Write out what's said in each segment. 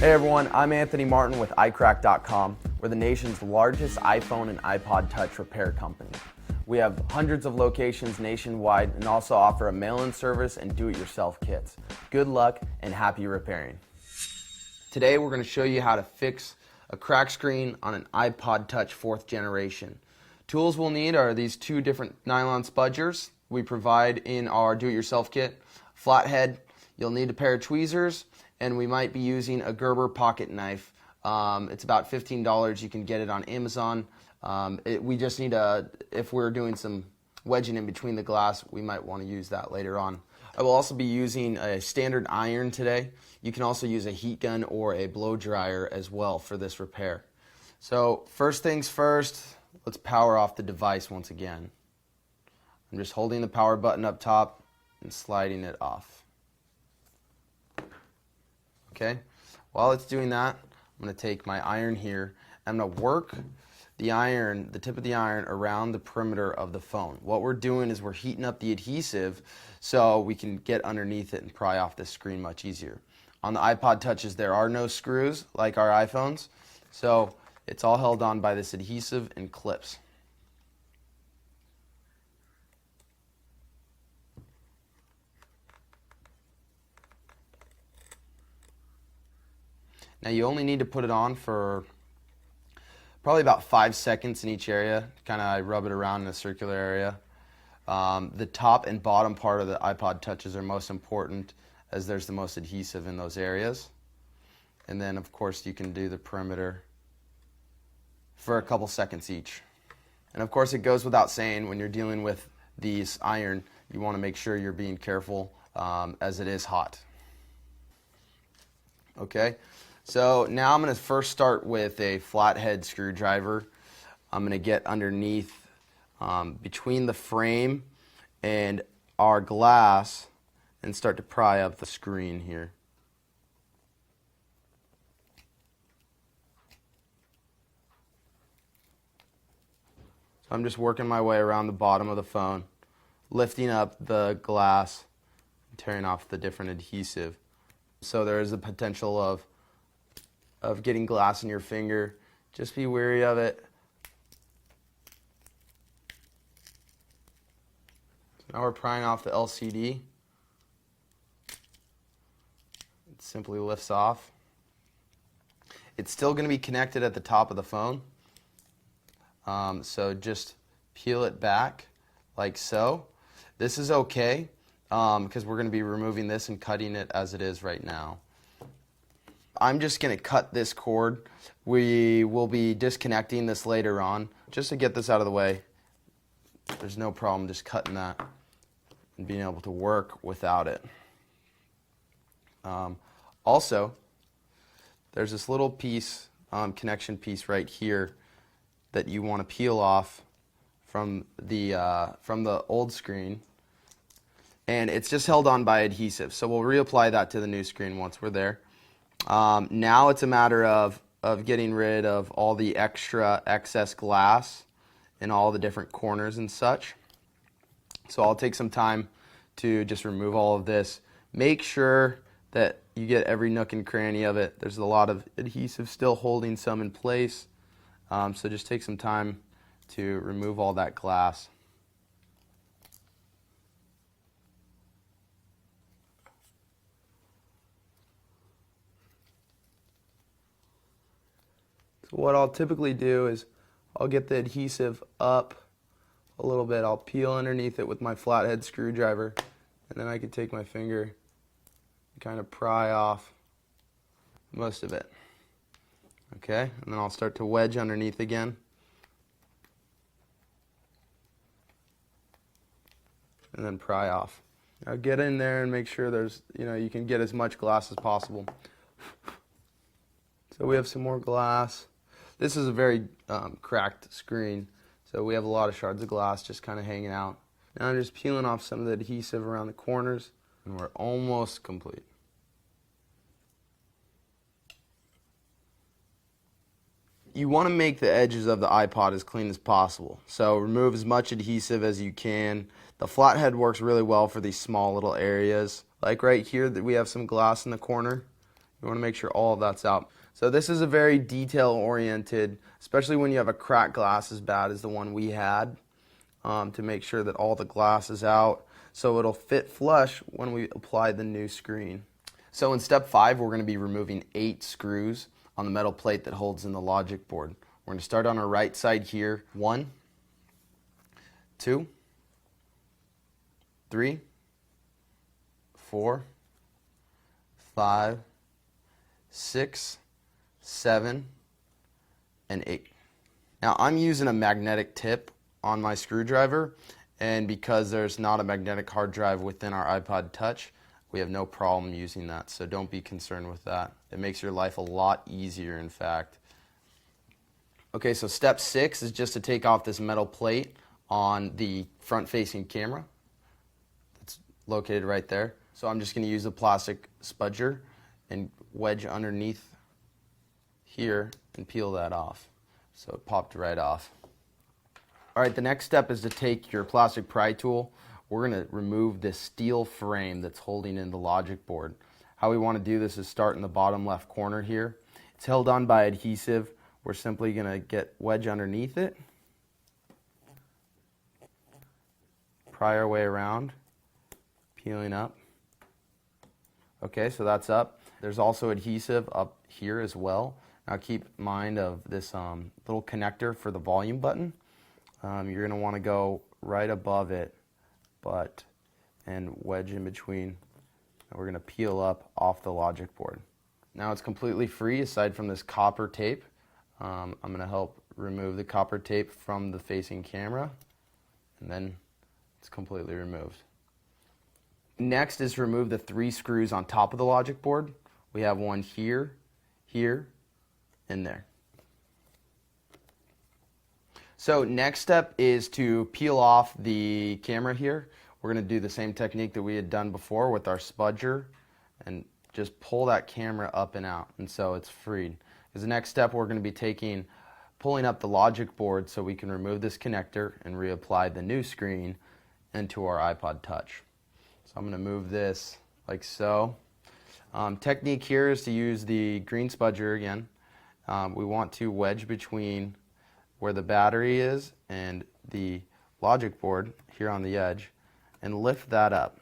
Hey everyone, I'm Anthony Martin with iCrackedcom. We're the nation's largest iPhone and iPod Touch repair company. We have hundreds of locations nationwide and also offer a mail-in service and do-it-yourself kits. Good luck and happy repairing. Today we're going to show you how to fix a cracked screen on an iPod Touch 4th generation. Tools we'll need are these two different nylon spudgers we provide in our do-it-yourself kit, flathead, you'll need a pair of tweezers, and we might be using a Gerber pocket knife. It's about $15. You can get it on Amazon. We just need if we're doing some wedging in between the glass, we might want to use that later on. I will also be using a standard iron today. You can also use a heat gun or a blow dryer as well for this repair. So first things first, let's power off the device once again. I'm just holding the power button up top and sliding it off. Okay, while it's doing that, I'm going to take my iron here. I'm going to work the tip of the iron around the perimeter of the phone. What we're doing is we're heating up the adhesive so we can get underneath it and pry off the screen much easier. On the iPod Touches, there are no screws like our iPhones, so it's all held on by this adhesive and clips. Now you only need to put it on for probably about 5 seconds in each area. Kind of rub it around in a circular area. The top and bottom part of the iPod Touches are most important as there's the most adhesive in those areas. And then of course you can do the perimeter for a couple seconds each. And of course it goes without saying, when you're dealing with these iron, you want to make sure you're being careful as it is hot. Okay. So now I'm going to first start with a flathead screwdriver. I'm going to get underneath between the frame and our glass and start to pry up the screen here. So I'm just working my way around the bottom of the phone, lifting up the glass, and tearing off the different adhesive. So there is the potential of getting glass in your finger. Just be wary of it. Now we're prying off the LCD. It simply lifts off. It's still going to be connected at the top of the phone. So just peel it back like so. This is okay because we're going to be removing this and cutting it as it is right now. I'm just going to cut this cord. We will be disconnecting this later on. Just to get this out of the way, there's no problem just cutting that and being able to work without it. Also, there's this little piece, connection piece right here that you want to peel off from the old screen. And it's just held on by adhesive. So we'll reapply that to the new screen once we're there. Now it's a matter of getting rid of all the excess glass in all the different corners and such. So I'll take some time to just remove all of this. Make sure that you get every nook and cranny of it. There's a lot of adhesive still holding some in place. So just take some time to remove all that glass. So what I'll typically do is I'll get the adhesive up a little bit. I'll peel underneath it with my flathead screwdriver, and then I can take my finger and kind of pry off most of it. Okay, and then I'll start to wedge underneath again. And then pry off. Now get in there and make sure you can get as much glass as possible. So we have some more glass. This is a very cracked screen, so we have a lot of shards of glass just kind of hanging out. Now I'm just peeling off some of the adhesive around the corners, and we're almost complete. You want to make the edges of the iPod as clean as possible, so remove as much adhesive as you can. The flathead works really well for these small little areas. Like right here, that we have some glass in the corner. We want to make sure all of that's out. So this is a very detail-oriented, especially when you have a cracked glass as bad as the one we had, to make sure that all the glass is out so it'll fit flush when we apply the new screen. So in step 5, we're going to be removing 8 screws on the metal plate that holds in the logic board. We're going to start on our right side here. 1, 2, 3, 4, 5, 6, 7, and 8. Now I'm using a magnetic tip on my screwdriver, and because there's not a magnetic hard drive within our iPod Touch, we have no problem using that, so don't be concerned with that. It makes your life a lot easier, in fact. Okay, so step 6 is just to take off this metal plate on the front-facing camera. It's located right there. So I'm just going to use a plastic spudger and wedge underneath here and peel that off. So it popped right off. Alright, the next step is to take your plastic pry tool. We're going to remove this steel frame that's holding in the logic board. How we want to do this is start in the bottom left corner here. It's held on by adhesive. We're simply going to wedge underneath it, pry our way around, peeling up. Okay, so that's up. There's also adhesive up here as well. Now keep in mind of this little connector for the volume button. You're going to want to go right above it, and wedge in between. And we're going to peel up off the logic board. Now it's completely free aside from this copper tape. I'm going to help remove the copper tape from the facing camera, and then it's completely removed. Next is to remove the 3 screws on top of the logic board. We have one here, here, and there. So next step is to peel off the camera here. We're going to do the same technique that we had done before with our spudger and just pull that camera up and out, and so it's freed. As the next step, we're going to be pulling up the logic board so we can remove this connector and reapply the new screen into our iPod Touch. So I'm going to move this like so. Technique here is to use the green spudger again. We want to wedge between where the battery is and the logic board here on the edge and lift that up.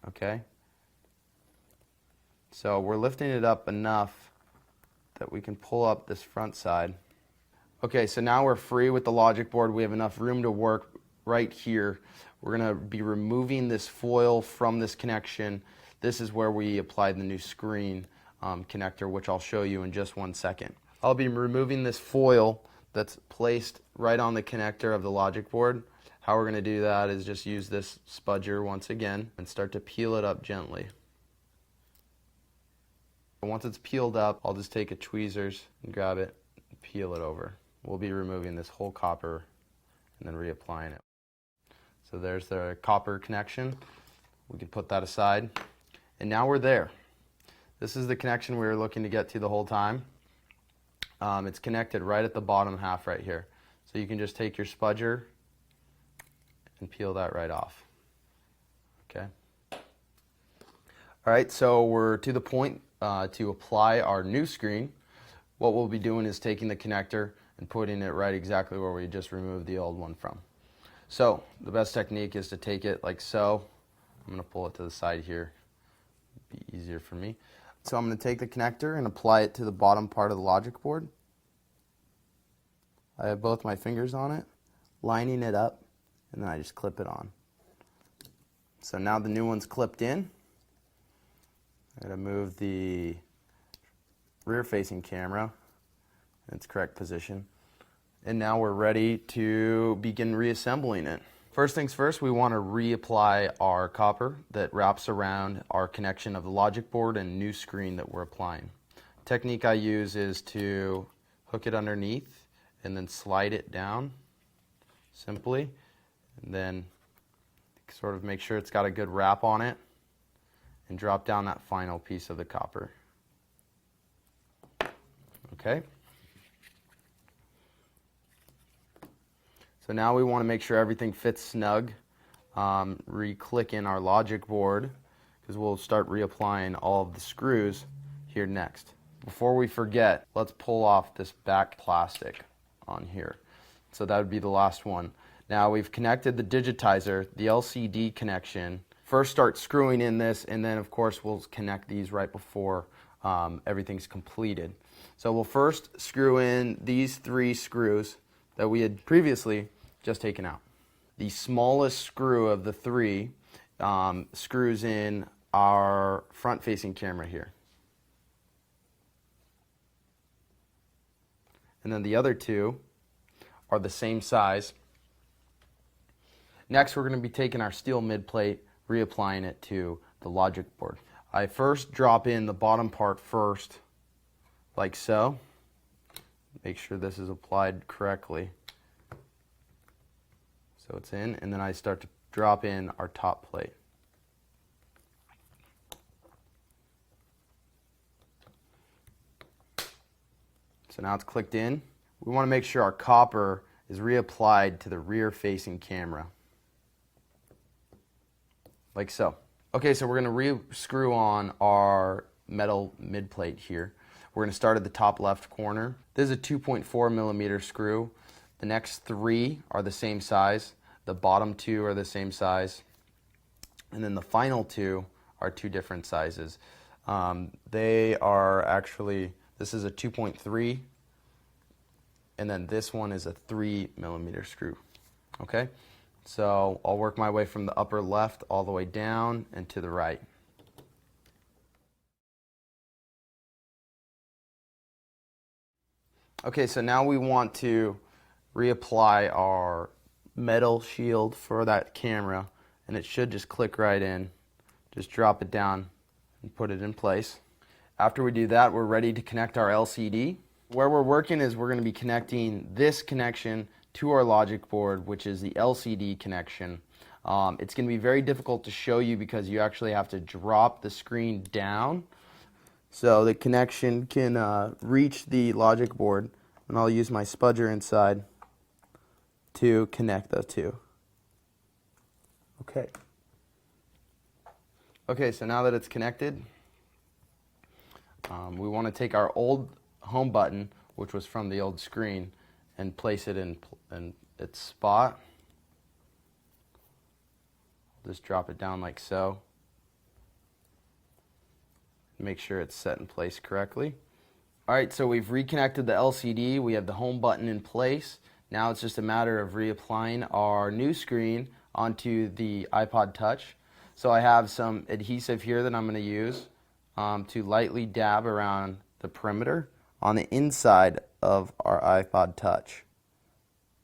Okay? So we're lifting it up enough that we can pull up this front side. Okay, so now we're free with the logic board. We have enough room to work right here. We're going to be removing this foil from this connection. This is where we applied the new screen connector, which I'll show you in just one second. I'll be removing this foil that's placed right on the connector of the logic board. How we're going to do that is just use this spudger once again and start to peel it up gently. Once it's peeled up, I'll just take a tweezers and grab it and peel it over. We'll be removing this whole copper and then reapplying it. So there's the copper connection. We can put that aside. And now we're there. This is the connection we were looking to get to the whole time. It's connected right at the bottom half right here. So you can just take your spudger and peel that right off. Okay. Alright, so we're to the point to apply our new screen. What we'll be doing is taking the connector and putting it right exactly where we just removed the old one from. So the best technique is to take it like so. I'm going to pull it to the side here. It'll be easier for me. So I'm going to take the connector and apply it to the bottom part of the logic board. I have both my fingers on it, lining it up, and then I just clip it on. So now the new one's clipped in. I'm going to move the rear-facing camera in its correct position. And now we're ready to begin reassembling it. First things first, we want to reapply our copper that wraps around our connection of the logic board and new screen that we're applying. The technique I use is to hook it underneath and then slide it down simply, and then sort of make sure it's got a good wrap on it and drop down that final piece of the copper. Okay. So now we want to make sure everything fits snug. Re-click in our logic board because we'll start reapplying all of the screws. here next. Before we forget, let's pull off this back plastic on here. So that would be the last one. Now we've connected the digitizer, the LCD connection. First start screwing in this, and then of course we'll connect these right before everything's completed. So we'll first screw in these 3 screws that we had previously just taken out. The smallest screw of the 3 screws in our front-facing camera here. And then the other 2 are the same size. Next, we're going to be taking our steel mid-plate, reapplying it to the logic board. I first drop in the bottom part first, like so. Make sure this is applied correctly. So it's in, and then I start to drop in our top plate. So now it's clicked in. We want to make sure our copper is reapplied to the rear-facing camera, like so. Okay, so we're going to re-screw on our metal mid-plate here. We're going to start at the top left corner. This is a 2.4 millimeter screw. The next 3 are the same size. The bottom 2 are the same size. And then the final 2 are 2 different sizes. They are actually, this is a 2.3, and then this one is a 3 millimeter screw. Okay, so I'll work my way from the upper left all the way down and to the right. Okay, so now we want to reapply our metal shield for that camera, and it should just click right in. Just drop it down and put it in place. After we do that, we're ready to connect our LCD. Where we're working is we're going to be connecting this connection to our logic board, which is the LCD connection. It's going to be very difficult to show you because you actually have to drop the screen down so the connection can reach the logic board, and I'll use my spudger inside to connect the 2. Okay. Okay, so now that it's connected, we want to take our old home button, which was from the old screen, and place it in its spot. Just drop it down like so. Make sure it's set in place correctly. Alright, so we've reconnected the LCD. We have the home button in place. Now it's just a matter of reapplying our new screen onto the iPod Touch. So I have some adhesive here that I'm going to use to lightly dab around the perimeter on the inside of our iPod Touch.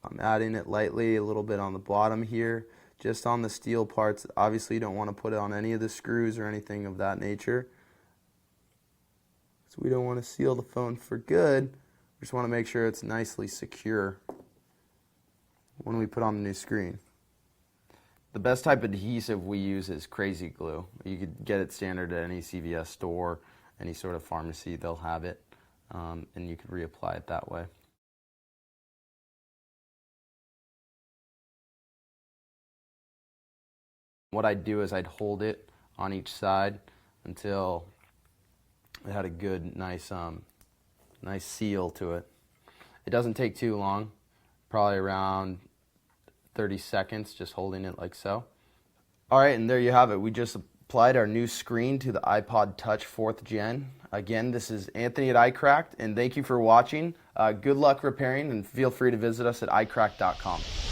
I'm adding it lightly a little bit on the bottom here, just on the steel parts. Obviously you don't want to put it on any of the screws or anything of that nature. So we don't want to seal the phone for good. We just want to make sure it's nicely secure when we put on the new screen. The best type of adhesive we use is Crazy Glue. You could get it standard at any CVS store, any sort of pharmacy, they'll have it, and you could reapply it that way. What I'd do is I'd hold it on each side until it had a good, nice seal to it. It doesn't take too long, probably around 30 seconds, just holding it like so. Alright, and there you have it. We just applied our new screen to the iPod Touch 4th Gen. Again, this is Anthony at iCracked, and thank you for watching. Good luck repairing, and feel free to visit us at iCrackedcom.mp4.